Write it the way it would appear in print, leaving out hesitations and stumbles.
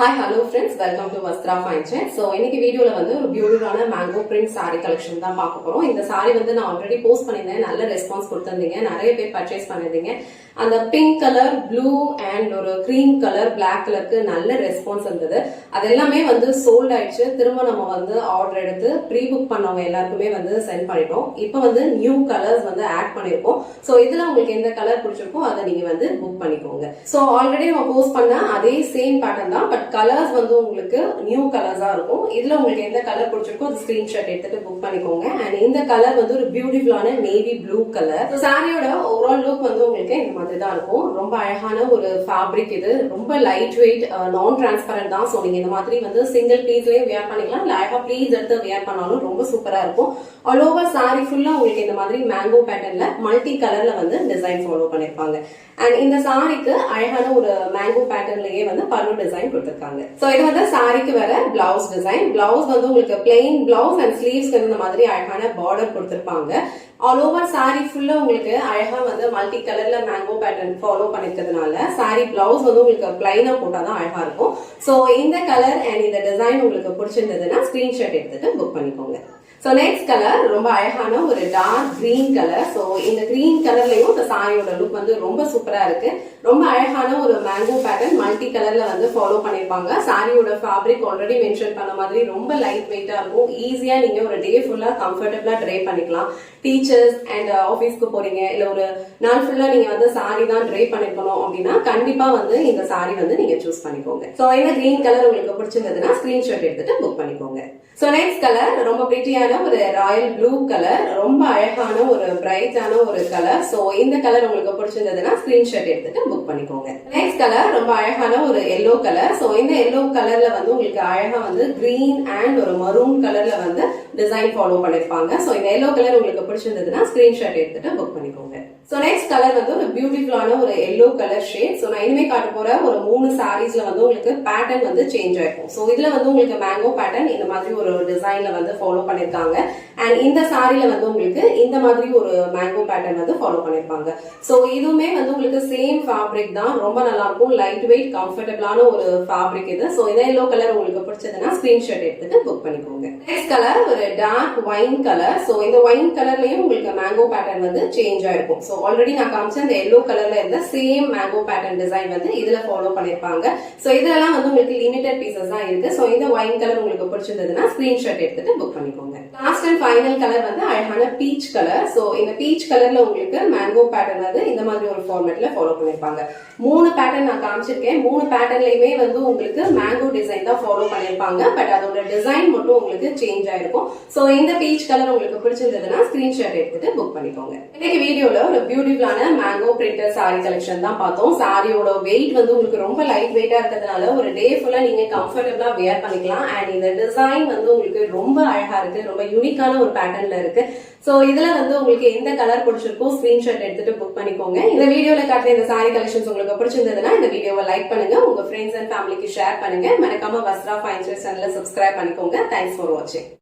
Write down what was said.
Hi, hello friends, welcome to Vastra Fine Chat. So, இன்னைக்கு வீடியோல வந்து ஒரு பியூட்டிஃபுல்லான மேங்கோ பிரிண்ட் saree collection தான் பார்க்க போறோம். இந்த saree வந்து நான் ஆல்ரெடி போஸ்ட் பண்ணிருந்தேன். நல்ல ரெஸ்பான்ஸ் கொடுத்திருந்தீங்க. நிறைய பேர் பர்ச்சேஸ் பண்ணிருந்தீங்க. அந்த பிங்க் கலர், ப்ளூ அண்ட் ஒரு கிரீம் கலர், பிளாக் கலருக்கு நல்ல ரெஸ்பான்ஸ் இருந்தது. அது எல்லாமே வந்து சோல்ட் ஆயிடுச்சு. திரும்ப நம்ம வந்து ஆர்டர் எடுத்து ப்ரீ புக் பண்ணவங்க எல்லாருக்குமே வந்து சென்ட் பண்ணிட்டோம். இப்போ வந்து நியூ கலர்ஸ் வந்து ஆட் பண்ணிருக்கோம். சோ இதுல உங்களுக்கு எந்த கலர் பிடிச்சிருக்கோ அதை நீங்க வந்து புக் பண்ணிக்கோங்க. சோ ஆல்ரெடி நம்ம போஸ்ட் பண்ண அதே சேம் பேட்டர்ன் தான், பட் கலர்ஸ் வந்து உங்களுக்கு நியூ கலர்ஸா இருக்கும். இதுல உங்களுக்கு எந்த கலர் பிடிச்சிருக்கோ அது ஸ்கிரீன்ஷாட் எடுத்துட்டு புக் பண்ணிக்கோங்க. அண்ட் இந்த கலர் வந்து ஒரு பியூட்டிஃபுல்லான நேவி ப்ளூ கலர். சாரியோட ஓவரால் லுக் வந்து உங்களுக்கு இந்த மாதிரி தான் இருக்கும். ரொம்ப அழகான ஒரு ஃபேப்ரிக். இது ரொம்ப லைட் வெயிட், நான் டிரான்ஸ்பரண்ட் தான். சோ நீங்க இந்த மாதிரி வந்து சிங்கிள் பீஸ்லயே வியர் பண்ணிக்கலாம், இல்ல அழகா ப்ளீஸ் எடுத்து வியர் பண்ணாலும் ரொம்ப சூப்பரா இருக்கும். ஆல் ஓவர் சாரி ஃபுல்லா உங்களுக்கு இந்த மாதிரி மேங்கோ பேட்டர்ன்ல மல்டி கலர்ல வந்து டிசைன் ஃபாலோ பண்ணிருப்பாங்க. அண்ட் இந்த சாரிக்கு அழகான ஒரு மேங்கோ பேட்டர்ன்லயே வந்து பல்லு டிசைன் கொடுத்திருக்காங்க. சோ இது வந்து சாரிக்கு வர பிளவுஸ் டிசைன். பிளவுஸ் வந்து உங்களுக்கு பிளெயின் பிளவுஸ் அண்ட் ஸ்லீவ்ஸ்க்கு இந்த மாதிரி அழகான பார்டர் கொடுத்திருப்பாங்க. ஆல் ஓவர் சாரி ஃபுல்லா உங்களுக்கு அழகா வந்து மல்டி கலர்ல மேங்கோ பேட்டர்ன் ஃபாலோ பண்ணிருக்கிறதுனால சாரி பிளவுஸ் வந்து உங்களுக்கு பிளைனா போட்டாதான் அழகா இருக்கும். சோ இந்த கலர் அண்ட் இந்த டிசைன் உங்களுக்கு பிடிச்சிருந்ததுன்னா ஸ்கிரீன்ஷாட் எடுத்துட்டு புக் பண்ணிக்கோங்க. சோ நெக்ஸ்ட் கலர் ரொம்ப அழகான ஒரு டார்க் கிரீன் கலர். சோ இந்த கிரீன் கலர்லயும் இந்த சாரியோட லுக் வந்து ரொம்ப சூப்பரா இருக்கு. ரொம்ப அழகான ஒரு மேங்கோ பேட்டர்ன் மல்டி கலர்ல வந்து ஃபாலோ பண்ணிருப்பாங்க. சாரியோட ஃபேப்ரிக் ஆல்ரெடி மென்ஷன் பண்ண மாதிரி ரொம்ப லைட் வெயிட்டா இருக்கும். ஈஸியா நீங்க ஒரு டே ஃபுல்லா கம்ஃபர்டபிளா ட்ரை பண்ணிக்கலாம். டீச்சர்ஸ் அண்ட் ஆபீஸ்க்கு போறீங்க, இல்ல ஒரு நாள் ஃபுல்லா நீங்க வந்து சாரி தான் ட்ரை பண்ணிக்கணும் அப்படின்னா கண்டிப்பா வந்து இந்த சாரி வந்து நீங்க சூஸ் பண்ணிக்கோங்க. சோ இந்த கிரீன் கலர் உங்களுக்கு பிடிச்சிருந்ததுன்னா ஸ்கிரீன்ஷாட் எடுத்துட்டு புக் பண்ணிக்கோங்க. சோ நெக்ஸ்ட் கலர் ரொம்ப பிரிட்டியான ஒரு ராயல் ப்ளூ கலர். ரொம்ப அழகான ஒரு பிரைட்டான ஒரு கலர். சோ இந்த கலர் உங்களுக்கு பிடிச்சிருந்ததுன்னா ஸ்கிரீன்ஷாட் எடுத்துட்டு புக் பண்ணிக்கோங்க. நெக்ஸ்ட் கலர் ரொம்ப அழகான ஒரு எல்லோ கலர். சோ இந்த எல்லோ கலர்ல வந்து உங்களுக்கு அழகா வந்து கிரீன் அண்ட் ஒரு மரூன் கலர்ல வந்து டிசைன் ஃபாலோ பண்ணிருப்பாங்க. சோ இந்த எல்லோ கலர் உங்களுக்கு பிடிச்சிருந்ததுன்னா ஸ்கிரீன்ஷாட் எடுத்துட்டு புக் பண்ணிக்கோங்க. சோ நெக்ஸ்ட் கலர் வந்து ஒரு பியூட்டிஃபுல்லான ஒரு எல்லோ கலர் ஷேட். சோ நான் இனிமே காட்ட போற ஒரு 3 சாரீஸ்ல வந்து உங்களுக்கு பேட்டர்ன் வந்து சேஞ்ச் ஆயிருக்கும். சோ இதுல வந்து உங்களுக்கு மேங்கோ பேட்டர்ன் இந்த மாதிரி ஒரு டிசைன்ல வந்து ஃபாலோ பண்ணிருக்காங்க. அண்ட் இந்த சாரில வந்து உங்களுக்கு இந்த மாதிரி ஒரு மேங்கோ பேட்டர்ன் வந்து ஃபாலோ பண்ணிருப்பாங்க. சோ இதுவுமே வந்து உங்களுக்கு சேம் ஃபேப்ரிக் தான். ரொம்ப நல்லா இருக்கும். லைட் வெயிட் கம்ஃபர்டபிளான ஒரு ஃபேப்ரிக் இது. சோ இந்த எல்லோ கலர் உங்களுக்கு பிடிச்சதுன்னா ஸ்கிரீன்ஷாட் எடுத்துட்டு புக் பண்ணிக்கோங்க. நெக்ஸ்ட் கலர் ஒரு டார்க் ஒயின் கலர். சோ இந்த ஒயின் கலர்லயும் உங்களுக்கு மேங்கோ பேட்டர்ன் வந்து சேஞ்ச் ஆயிருக்கும். சோ ஆல்ரெடி நான் காமிச்ச இந்த எல்லோ கலர்ல இருந்த சேம் மேங்கோ பேட்டர்ன் டிசைன் வந்து இதுல ஃபாலோ பண்ணிருப்பாங்க. சோ இதெல்லாம் வந்து உங்களுக்கு லிமிடெட் பீசஸ் தான் இருக்கு. சோ இந்த ஒயின் கலர் உங்களுக்கு பிடிச்சிருந்ததுன்னா ஸ்கிரீன்ஷாட் எடுத்துட்டு புக் பண்ணிக்கோங்க. லாஸ்ட் அண்ட் ஃபைனல் கலர் வந்து அழகான பீச் கலர். சோ இந்த பீச் கலர்ல உங்களுக்கு மேங்கோ பேட்டர்ன் வந்து இந்த மாதிரி ஒரு ஃபார்மேட்ல ஃபாலோ பண்ணிருப்பாங்க. 3 பேட்டர்ன் நான் காமிச்சிருக்கேன். 3 பேட்டர்ன்லயுமே வந்து உங்களுக்கு மேங்கோ டிசைன் தான் ஃபாலோ பண்ணிருப்பாங்க. பட் அதோட டிசைன் மட்டும் உங்களுக்கு சேஞ்ச் ஆயிருக்கும். சோ இந்த பீச் கலர் உங்களுக்கு பிடிச்சிருந்ததுன்னா ஸ்கிரீன்ஷாட் எடுத்துட்டு புக் பண்ணிக்கோங்க. இன்னைக்கு வீடியோல ஒரு பியூட்டிஃபுல்லான மேங்கோ பிரிண்டட் சாரி கலெக்ஷன் தான் பார்த்தோம். சாரியோட வெயிட் வந்து உங்களுக்கு ரொம்ப லைட் வெயிட்டா இருக்கிறதுனால ஒரு டே ஃபுல்லா நீங்க கம்ஃபர்டபிளா வியர் பண்ணிக்கலாம். அண்ட் இந்த டிசைன் வந்து உங்களுக்கு ரொம்ப அழகா இருக்கு. ரொம்ப யூனிக்கான ஒரு பேட்டர்ன்ல இருக்கு. சோ இதுல வந்து உங்களுக்கு எந்த கலர் பிடிச்சிருக்கோ ஸ்கிரீன்ஷாட் எடுத்துட்டு புக் பண்ணிக்கோங்க. இந்த வீடியோல காட்டுற இந்த சாரி கலெக்ஷன்ஸ் உங்களுக்கு பிடிச்சிருந்ததுன்னா இந்த வீடியோவை லைக் பண்ணுங்க, உங்க ஃப்ரெண்ட்ஸ் அண்ட் ஃபேமிலிக்கு ஷேர் பண்ணுங்க. மறக்காம வஸ்த்ரா ஃபைன் சேனலை சப்ஸ்கிரைப் பண்ணிக்கோங்க. தேங்க்ஸ் ஃபார் வாட்சிங்.